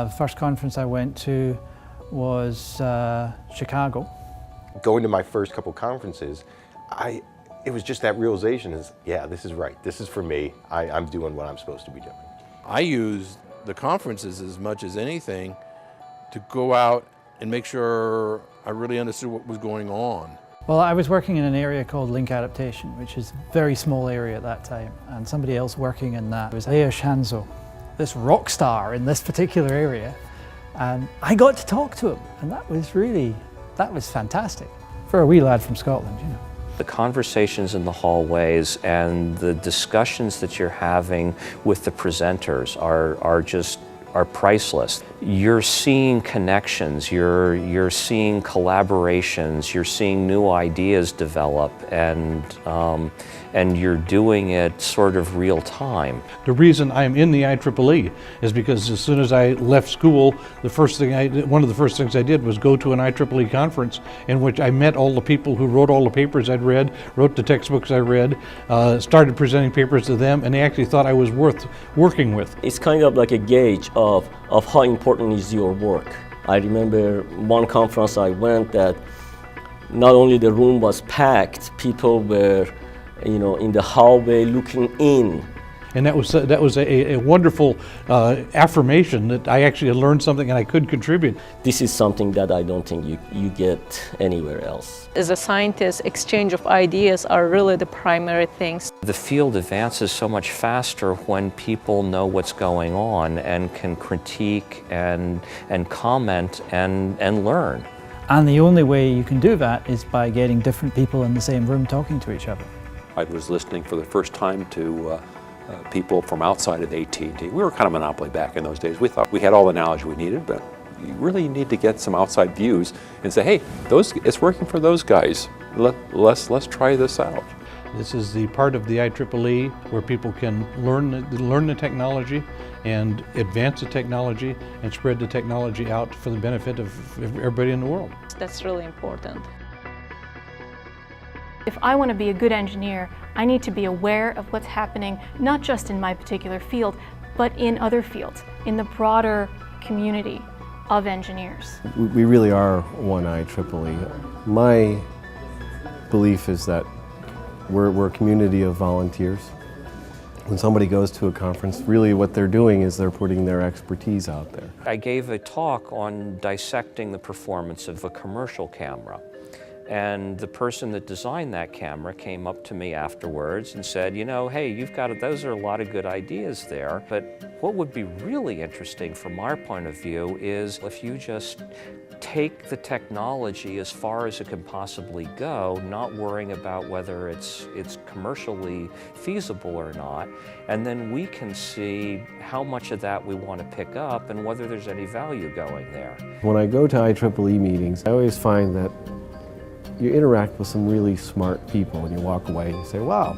The first conference I went to was Chicago. Going to my first couple conferences, it was just that realization is, yeah, this is right. This is for me. I'm doing what I'm supposed to be doing. I used the conferences as much as anything to go out and make sure I really understood what was going on. Well, I was working in an area called link adaptation, which is a very small area at that time, and somebody else working in that was Leo Shanzo, this rock star in this particular area, and I got to talk to him, and that was fantastic for a wee lad from Scotland, you know. The conversations in the hallways and the discussions that you're having with the presenters are priceless. You're seeing connections, you're seeing collaborations, you're seeing new ideas develop, and you're doing it sort of real time. The reason I'm in the IEEE is because as soon as I left school, one of the first things I did was go to an IEEE conference in which I met all the people who wrote all the papers I'd read, wrote the textbooks I read, started presenting papers to them, and they actually thought I was worth working with. It's kind of like a gauge of how important is your work. I remember one conference I went that not only the room was packed, people were in the hallway looking in. And that was a wonderful affirmation that I actually had learned something and I could contribute. This is something that I don't think you get anywhere else. As a scientist, exchange of ideas are really the primary things. The field advances so much faster when people know what's going on and can critique and comment and learn. And the only way you can do that is by getting different people in the same room talking to each other. I was listening for the first time to people from outside of AT&T. We were kind of monopoly back in those days. We thought we had all the knowledge we needed, but you really need to get some outside views and say, hey, it's working for those guys. Let's try this out. This is the part of the IEEE where people can learn the technology and advance the technology and spread the technology out for the benefit of everybody in the world. That's really important. If I want to be a good engineer, I need to be aware of what's happening, not just in my particular field, but in other fields, in the broader community of engineers. We really are one IEEE. My belief is that we're a community of volunteers. When somebody goes to a conference, really what they're doing is they're putting their expertise out there. I gave a talk on dissecting the performance of a commercial camera. And the person that designed that camera came up to me afterwards and said, hey, those are a lot of good ideas there, but what would be really interesting from our point of view is if you just take the technology as far as it can possibly go, not worrying about whether it's commercially feasible or not, and then we can see how much of that we want to pick up and whether there's any value going there. When I go to IEEE meetings, I always find that you interact with some really smart people and you walk away and you say, wow,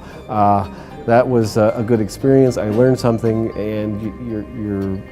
that was a good experience, I learned something, and you're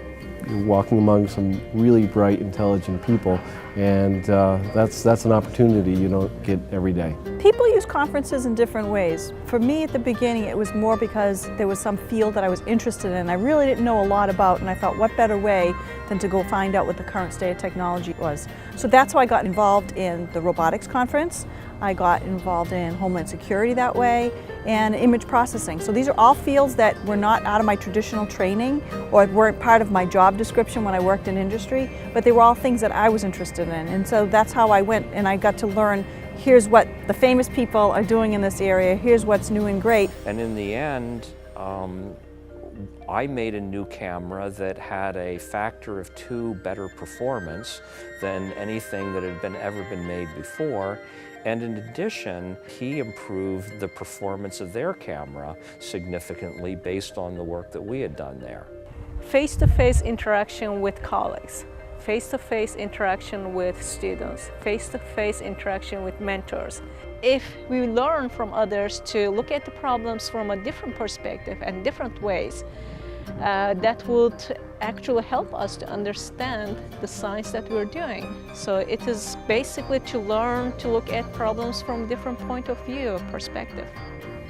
walking among some really bright, intelligent people, and that's an opportunity you don't get every day. People use conferences in different ways. For me at the beginning it was more because there was some field that I was interested in I really didn't know a lot about, and I thought what better way than to go find out what the current state of technology was. So that's how I got involved in the robotics conference. I got involved in Homeland Security that way, and image processing. So these are all fields that were not out of my traditional training or weren't part of my job description when I worked in industry, but they were all things that I was interested in. And so that's how I went, and I got to learn, here's what the famous people are doing in this area, here's what's new and great. And in the end, I made a new camera that had a factor of 2 better performance than anything that had ever been made before. And in addition, he improved the performance of their camera significantly based on the work that we had done there. Face-to-face interaction with colleagues, face-to-face interaction with students, face-to-face interaction with mentors. If we learn from others to look at the problems from a different perspective and different ways, that would actually help us to understand the science that we're doing. So it is basically to learn to look at problems from a different point of view, perspective.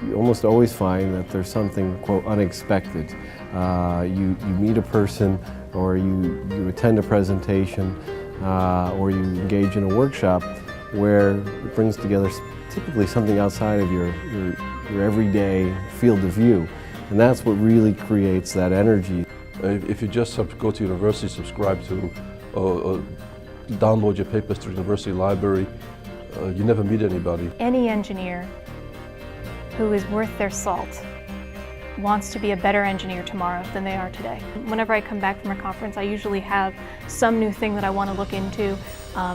You almost always find that there's something, quote, unexpected. You meet a person or you attend a presentation, or you engage in a workshop where it brings together typically something outside of your everyday field of view. And that's what really creates that energy. If you just go to university, subscribe to, download your papers to the university library, you never meet anybody. Any engineer who is worth their salt wants to be a better engineer tomorrow than they are today. Whenever I come back from a conference, I usually have some new thing that I want to look into,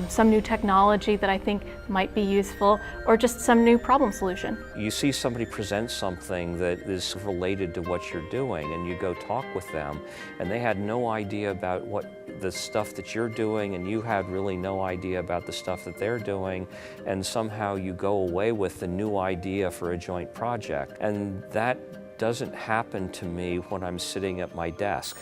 some new technology that I think might be useful, or just some new problem solution. You see somebody present something that is related to what you're doing, and you go talk with them, and they had no idea about what the stuff that you're doing, and you had really no idea about the stuff that they're doing, and somehow you go away with a new idea for a joint project. And that doesn't happen to me when I'm sitting at my desk.